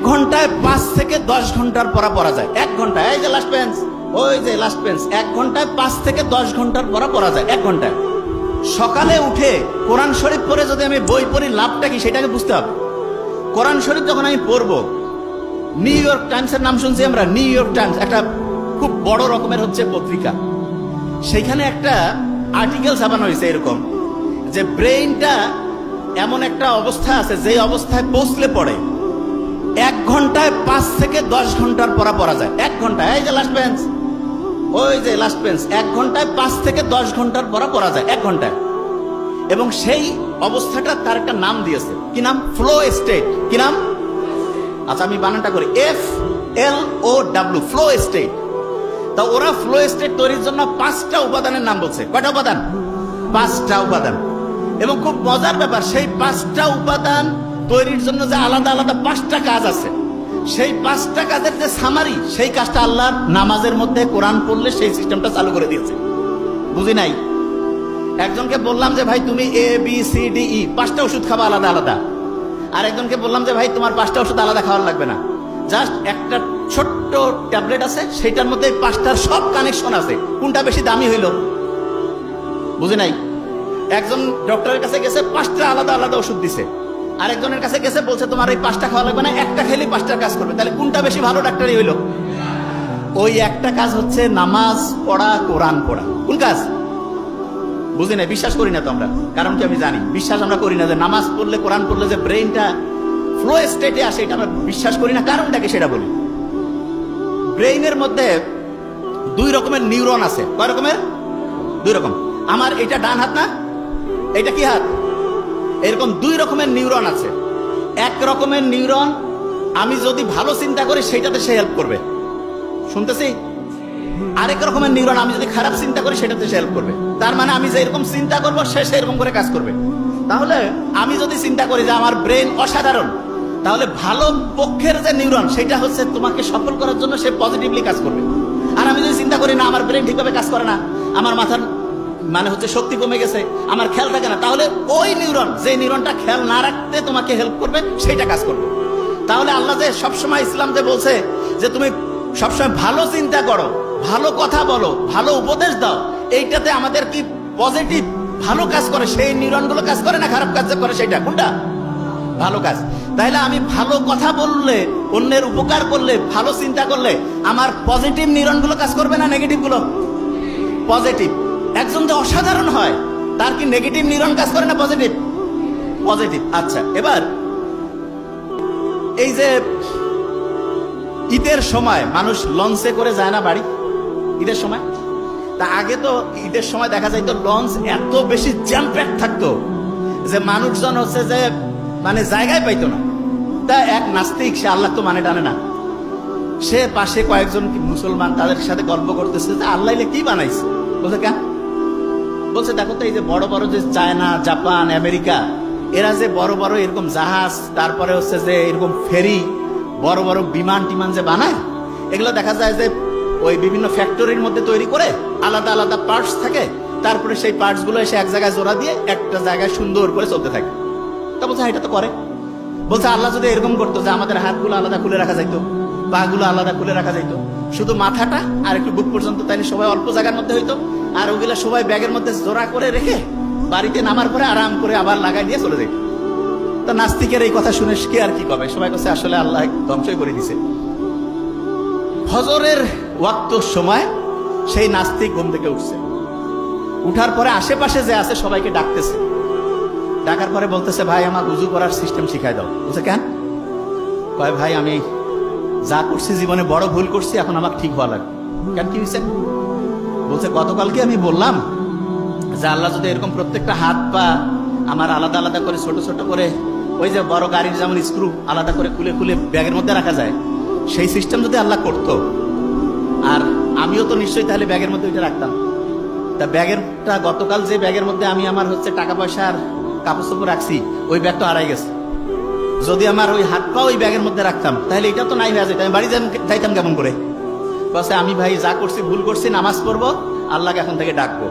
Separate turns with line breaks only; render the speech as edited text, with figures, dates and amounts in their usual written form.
ঘন্টায় 5 থেকে 10 ঘন্টার পড়া পড়া যায়। 1 ঘন্টায়, এই যে লাস্ট বেঞ্চ, ওই যে লাস্ট বেঞ্চ, 1 ঘন্টায় 5 থেকে 10 ঘন্টার পড়া পড়া যায় 1 ঘন্টায়। সকালে উঠে কোরআন শরীফ পড়ে যদি আমি বই পড়ি, লাভটা কি সেটাকে বুঝতে হবে। কোরআন শরীফ যখন আমি পড়বো, নিউ ইয়র্ক টাইমসের নাম শুনছি আমরা, নিউ ইয়র্ক টাইমস একটা খুব বড় রকমের হচ্ছে পত্রিকা, সেখানে একটা আর্টিকেল ছাপানো হয়েছে এরকম যে ব্রেইনটা এমন একটা অবস্থা আছে যে অবস্থায় পৌঁছলে পড়ে 1 ঘন্টায় 5 থেকে 10 ঘন্টার পড়া পড়া যায়। 1 ঘন্টায়, এই যে লাস্ট বেঞ্চ, ওই যে লাস্ট বেঞ্চ, 1 ঘন্টায় 5 থেকে 10 ঘন্টার পড়া পড়া যায় 1 ঘন্টায়। এবং সেই অবস্থাটা তার একটা নাম দিয়েছে, কি নাম? Flow state. কি নাম? আচ্ছা আমি বানানটা করি, FLOW, ফ্লো স্টেট। তা ওরা ফ্লো স্টেট তৈরির জন্য 5টা উপাদানের নাম বলছে। কয়টা উপাদান? 5টা উপাদান। এবং খুব মজার ব্যাপার, সেই 5টা উপাদান তৈরির জন্য যে আলাদা আলাদা 5টা কাজ আছে, সেই 5টা কাজের যে সামারি, সেই কাজটা আল্লাহর নামাজের মধ্যে কোরআন পড়লে সেই সিস্টেমটা চালু করে দিয়েছে। বুঝি নাই? একজনকে বললাম যে ভাই তুমি ABCDE 5টা ওষুধ খাবা আলাদা আলাদা, আর একজনকে বললাম যে ভাই তোমার 5টা ওষুধ আলাদা খাওয়ার লাগবে না, জাস্ট একটা ছোট্ট ট্যাবলেট আছে, সেটার মধ্যে 5টার সব কানেকশন আছে, কোনটা বেশি দামি হইল? বুঝি নাই? একজন ডক্টরের কাছে গেছে, 5টা আলাদা আলাদা ওষুধ দিছে, আর একজনের কাছে গেছে বলছে তোমার এই 5টা খাওয়া লাগবে না, একটা খেলে 5টার কাজ করবে। তাহলে কোনটা বেশি ভালো ডাক্তারই হইল? ওই একটা কাজ হচ্ছে নামাজ পড়া, কোরআন পড়া। কোন কাজ? বুঝি না, বিশ্বাস করি না তো আমরা। কারণ কি আমি জানি, বিশ্বাস আমরা করি না যে নামাজ পড়লে, কোরআন পড়লে যে ব্রেইনটা ফ্লো স্টেটে আসে, এটা আমরা বিশ্বাস করি না। কারণটাকে সেটা বলি। ব্রেইনের মধ্যে 2 রকমের নিউরন আছে। কয় রকমের? 2 রকম। আমার এটা ডান হাত না, এটা কি হাত? এরকম 2 রকমের নিউরন আছে। এক রকমের নিউরন আমি যদি ভালো চিন্তা করি সেটাতে সে হেল্প করবে, শুনতেছি। আরেক রকমের নিউরন আমি যদি খারাপ চিন্তা করি সেটাতে সে হেল্প করবে। তার মানে আমি যে এরকম চিন্তা করবো সে সেরকম করে কাজ করবে। তাহলে আমি যদি চিন্তা করি যে আমার ব্রেন অসাধারণ, তাহলে ভালো পক্ষের যে নিউরন সেটা হচ্ছে তোমাকে সফল করার জন্য সে পজিটিভলি কাজ করবে। আর আমি যদি চিন্তা করি না আমার ব্রেন ঠিকভাবে কাজ করে না, আমার মাথার মানে হচ্ছে শক্তি কমে গেছে, আমার খেয়াল থাকে না, তাহলে ওই নিউরন, যে নিউরনটা খেয়াল না রাখতে তোমাকে হেল্প করবে, সেটা কাজ করবে। তাহলে আল্লাহ যে সবসময়, ইসলাম যে বলছে যে তুমি সবসময় ভালো চিন্তা করো, ভালো কথা বলো, ভালো উপদেশ দাও, এইটাতে আমাদের কি পজিটিভ ভালো কাজ করে, সেই নিউরনগুলো কাজ করে না খারাপ কাজ করে? সেটা কোনটা? ভালো কাজ। তাইলে আমি ভালো কথা বললে, অন্যের উপকার করলে, ভালো চিন্তা করলে আমার পজিটিভ নিউরনগুলো কাজ করবে না নেগেটিভ গুলো? পজিটিভ। একজন যে অসাধারণ হয় তার কি নেগেটিভ নিউরন কাজ করে না পজিটিভ? পজিটিভ। আচ্ছা, এবার এই যে ঈদের সময় মানুষ লঞ্চে করে যায় না বাড়ি, ঈদের সময়? তা আগে তো ঈদের সময় দেখা যাইতো লঞ্চ এত বেশি জ্যাম প্যাক থাকতো যে মানুষজন হচ্ছে যে মানে জায়গায় পাইতো না। তা এক নাস্তিক, সে আল্লাহ তো মানে টানে না, সে পাশে কয়েকজন মুসলমান, তাদের সাথে গল্প করতেছে যে আল্লাহ কি বানাইছে। বলছে কেন? বলছে দেখো তো এই যে বড় বড় যে চায়না, জাপান, আমেরিকা, এরা যে বড় বড় এরকম জাহাজ, তারপরে হচ্ছে যে এরকম ফেরি, বড় বড় বিমান টিমান যে বানায়, এগুলো দেখা যায় যে ওই বিভিন্ন ফ্যাক্টরির মধ্যে তৈরি করে, আলাদা আলাদা পার্টস থাকে, তারপরে সেই পার্টস গুলো এসে এক জায়গায় জোড়া দিয়ে একটা জায়গায় সুন্দর করে চলতে থাকে। তা বলছে এটা তো করে। বলছে আল্লাহ যদি এরকম করতো যে আমাদের হাতগুলো আলাদা খুলে রাখা যাইতো, পা গুলো আলাদা খুলে রাখা যাইতো, শুধু মাথাটা আর একটু বুক পর্যন্ত, তাইলে সবাই অল্প জায়গার মধ্যে হইতো, আর ওগুলা সবাই ব্যাগের মধ্যে জোড়া করে রেখে বাড়িতে নামার পরে আরাম করে আবার লাগাই দিয়ে চলে যেত। তা নাস্তিকের এই কথা শুনে কে আর কি কবে, সবাই কাছে আসলে আল্লাহ ধ্বংসই করে দিছে। ফজরের ওয়াক্তর সময় সেই নাস্তিক ঘুম থেকে উঠছে, উঠার পরে আশেপাশে যে আছে সবাইকে ডাকতেছে, ডাকার পরে বলতেছে ভাই আমার উজু করার সিস্টেম শিখাই দাও। বলছে কেন? কয় ভাই আমি যা করছি জীবনে বড় ভুল করছি, এখন আমার ঠিক হওয়া লাগবে। কেন, কি হয়েছে? বলছে গতকালকে আমি বললাম যে আল্লাহ যদি এরকম প্রত্যেকটা হাত পা আমার আলাদা আলাদা করে ছোট ছোট করে, ওই যে বড় গাড়ির যেমন স্ক্রু আলাদা করে খুলে খুলে ব্যাগের মধ্যে রাখা যায়, সেই সিস্টেম যদি আল্লাহ করতো, আর আমিও তো নিশ্চয়ই তাহলে ব্যাগের মধ্যে ওইটা রাখতাম। তা ব্যাগেরটা গতকাল যে ব্যাগের মধ্যে আমি আমার হচ্ছে টাকা পয়সা আর কাপড় চোপড় রাখছি, ওই ব্যাগ তো হারাই গেছে। যদি আমার ওই হাত পা ওই ব্যাগের মধ্যে রাখতাম তাহলে এটা তো নাই হয়ে যেত, আমি বাড়ি যাইতাম কেমন করে? বলছে আমি ভাই যা করছি ভুল করছি, নামাজ পড়বো, আল্লাহকে এখন থেকে ডাকবো।